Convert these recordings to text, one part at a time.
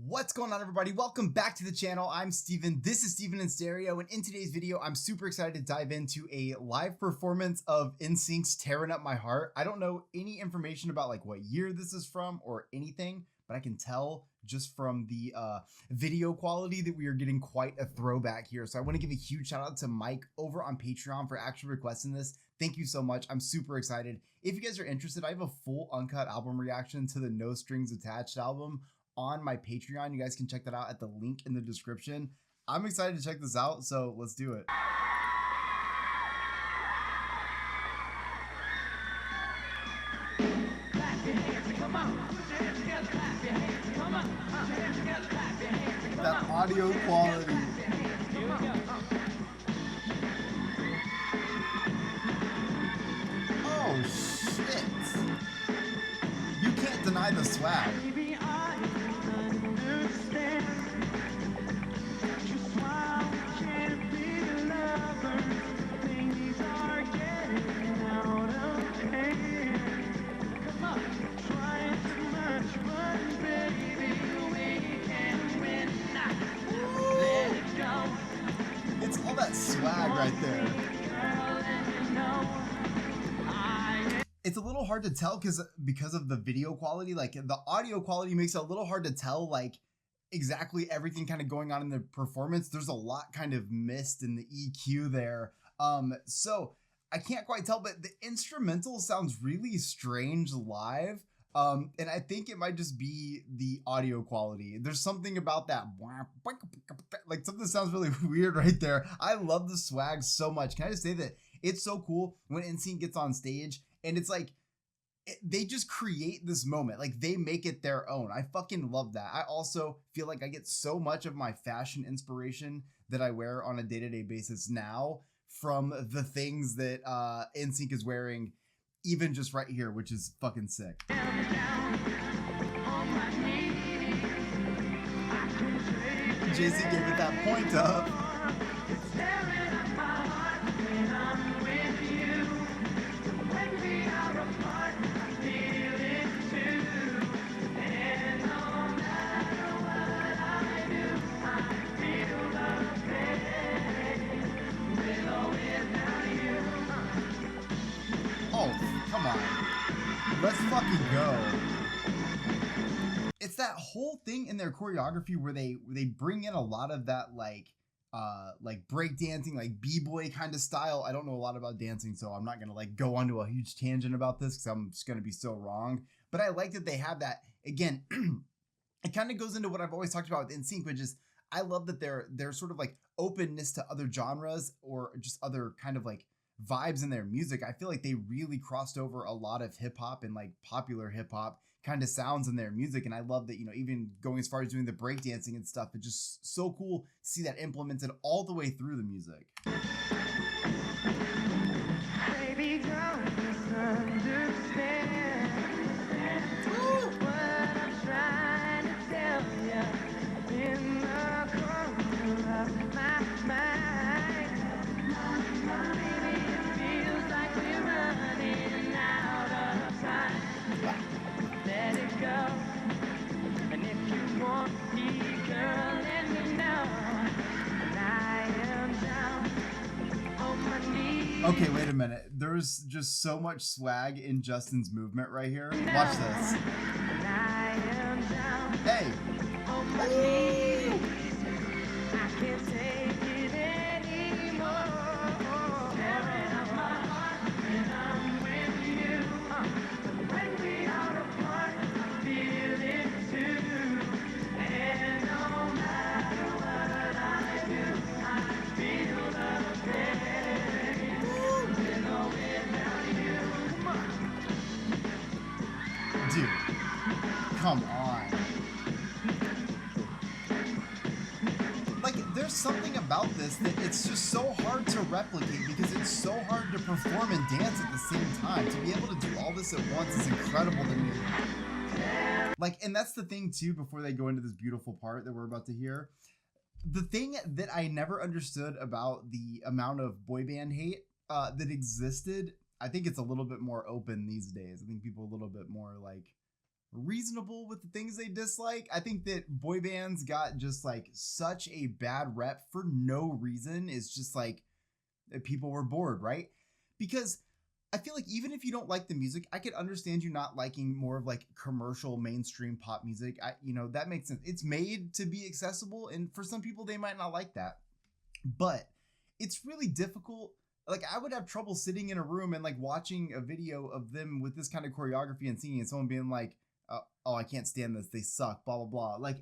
What's going on, everybody? Welcome back to the channel. I'm Steven. This is Steven in Stereo, and in today's video, I'm super excited to dive into a live performance of Nsync's Tearin' Up My Heart. I don't know any information about like what year this is from or anything, but I can tell just from the video quality that we are getting quite a throwback here. So I want to give a huge shout out to Mike over on Patreon for actually requesting this. Thank you so much. I'm super excited. If you guys are interested, I have a full uncut album reaction to the No Strings Attached album on my Patreon. You guys can check that out at the link in the description. I'm excited to check this out, so let's do it. That audio quality. Oh shit. You can't deny the swag. It's all that swag right there. It's a little hard to tell because of the video quality. Like the audio quality makes it a little hard to tell like exactly everything kind of going on in the performance. There's a lot kind of missed in the EQ there. So I can't quite tell, but the instrumental sounds really strange live. And I think it might just be the audio quality. There's something about that, like something sounds really weird right there. I love the swag so much. Can I just say that it's so cool when Nsync gets on stage and it's like, they just create this moment. Like they make it their own. I fucking love that. I also feel like I get so much of my fashion inspiration that I wear on a day-to-day basis now from the things that Nsync is wearing, even just right here, which is fucking sick. Jay-Z gave it that point up. Oh, come on. Let's fucking go. It's that whole thing in their choreography where they bring in a lot of that like breakdancing, like b-boy kind of style. I don't know a lot about dancing, so I'm not gonna like go onto a huge tangent about this because I'm just gonna be so wrong. But I like that they have that. Again, it kind of goes into what I've always talked about with Nsync, which is I love that their sort of like openness to other genres or just other kind of like vibes in their music. I feel like they really crossed over a lot of hip hop and like popular hip hop kind of sounds in their music. And I love that, you know, even going as far as doing the breakdancing and stuff, it's just so cool to see that implemented all the way through the music. Baby, don't understand what I'm trying to tell you in the corner of my mind. Okay, wait a minute. There's just so much swag in Justin's movement right here. Watch this. Hey. Ooh. I can't take it anymore. Tearing up my heart when I'm with you. When we are apart, I feel it too. And no matter what I do, I feel the pain. Dude, come on. Like, there's something about this that it's just so hard to replicate because it's so hard to perform and dance at the same time. To be able to do all this at once is incredible to me. Like, and that's the thing too, before they go into this beautiful part that we're about to hear. The thing that I never understood about the amount of boy band hate that existed, I think it's a little bit more open these days. I think people are a little bit more like reasonable with the things they dislike. I think that boy bands got just like such a bad rep for no reason. It's just like people were bored, right? Because I feel like even if you don't like the music, I could understand you not liking more of like commercial mainstream pop music. That makes sense. It's made to be accessible, and for some people they might not like that. But it's really difficult. Like, I would have trouble sitting in a room and like watching a video of them with this kind of choreography and singing, and someone being like, oh, I can't stand this, they suck, blah blah blah. Like,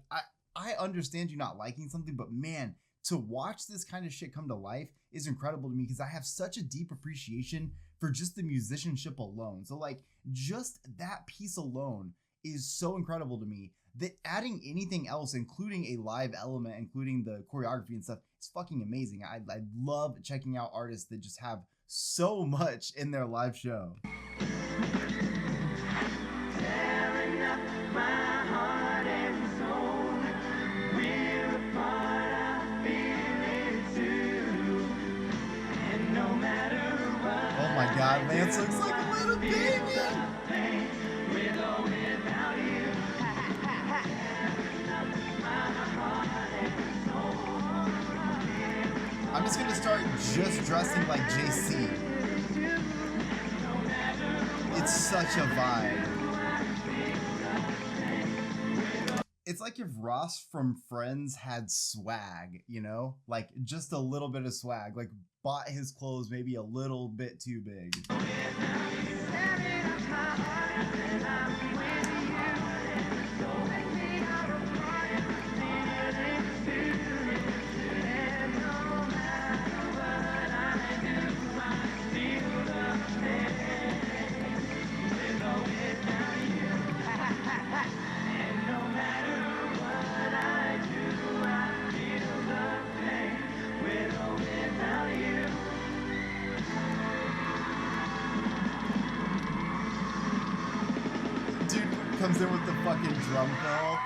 I understand you not liking something, but man, to watch this kind of shit come to life is incredible to me, because I have such a deep appreciation for just the musicianship alone. So like, just that piece alone is so incredible to me that adding anything else, including a live element, including the choreography and stuff, is fucking amazing. I love checking out artists that just have so much in their live show. Tearing up my heart and soul, we're apart, I feel it too. And no matter what, oh my god, Lance looks like a little baby. I'm just gonna start just dressing like JC. It's such a vibe. It's like if Ross from Friends had swag, you know? Like, just a little bit of swag. Like, bought his clothes maybe a little bit too big. Comes in with the fucking drum fill.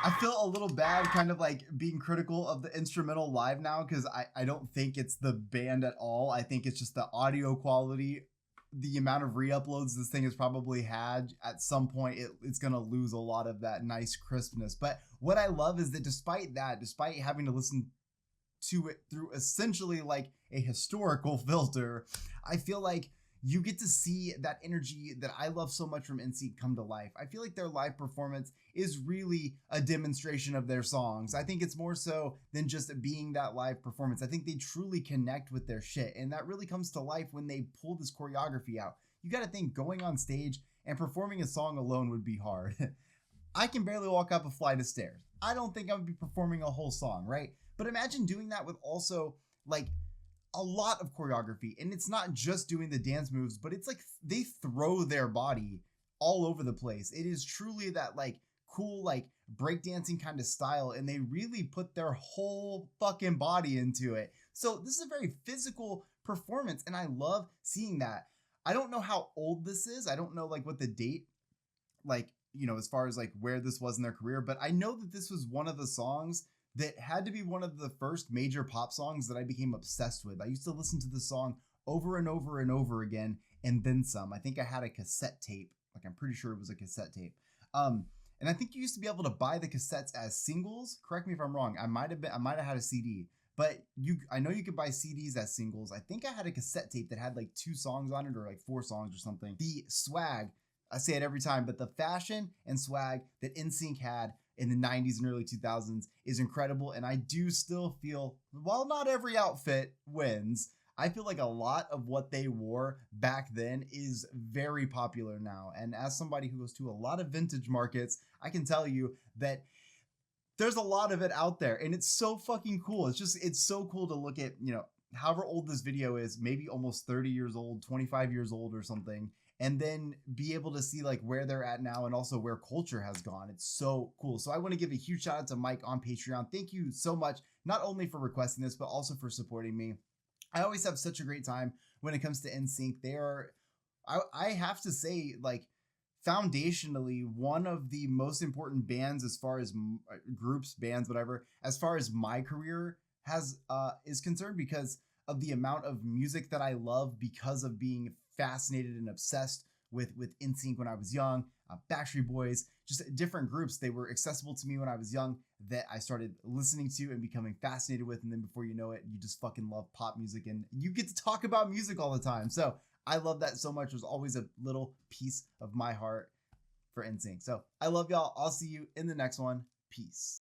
I feel a little bad kind of like being critical of the instrumental live now, because I don't think it's the band at all. I think it's just the audio quality. The amount of re-uploads this thing has probably had, at some point it's gonna lose a lot of that nice crispness. But what I love is that despite having to listen to it through essentially like a historical filter, I feel like you get to see that energy that I love so much from Nsync come to life. I feel like their live performance is really a demonstration of their songs. I think it's more so than just being that live performance. I think they truly connect with their shit, and that really comes to life when they pull this choreography out. You gotta think, going on stage and performing a song alone would be hard. I can barely walk up a flight of stairs. I don't think I would be performing a whole song, right? But imagine doing that with also like a lot of choreography, and it's not just doing the dance moves, but it's like they throw their body all over the place. It is truly that like cool like breakdancing kind of style, and they really put their whole fucking body into it. So this is a very physical performance, and I love seeing that. I don't know how old this is. I don't know like what the date, like, you know, as far as like where this was in their career, but I know that this was one of the songs that had to be one of the first major pop songs that I became obsessed with. I used to listen to this song over and over and over again, and then some. I think I had a cassette tape. Like, I'm pretty sure it was a cassette tape. And I think you used to be able to buy the cassettes as singles. Correct me if I'm wrong. I might have had a CD, but I know you could buy CDs as singles. I think I had a cassette tape that had like 2 songs on it, or like 4 songs or something. The swag, I say it every time, but the fashion and swag that Nsync had in the 90s and early 2000s is incredible. And I do still feel, while not every outfit wins, I feel like a lot of what they wore back then is very popular now. And as somebody who goes to a lot of vintage markets, I can tell you that there's a lot of it out there, and it's so fucking cool. It's so cool to look at, you know, however old this video is, maybe almost 30 years old, 25 years old or something, and then be able to see like where they're at now and also where culture has gone. It's so cool. So I want to give a huge shout out to Mike on Patreon. Thank you so much, not only for requesting this, but also for supporting me. I always have such a great time when it comes to Nsync. They are, I have to say, like, foundationally one of the most important bands as far as groups, bands, whatever, as far as my career is concerned, because of the amount of music that I love, because of being fascinated and obsessed with Nsync when I was young. Backstreet Boys, just different groups. They were accessible to me when I was young that I started listening to and becoming fascinated with. And then before you know it, you just fucking love pop music and you get to talk about music all the time. So I love that so much. It was always a little piece of my heart for Nsync. So I love y'all. I'll see you in the next one. Peace.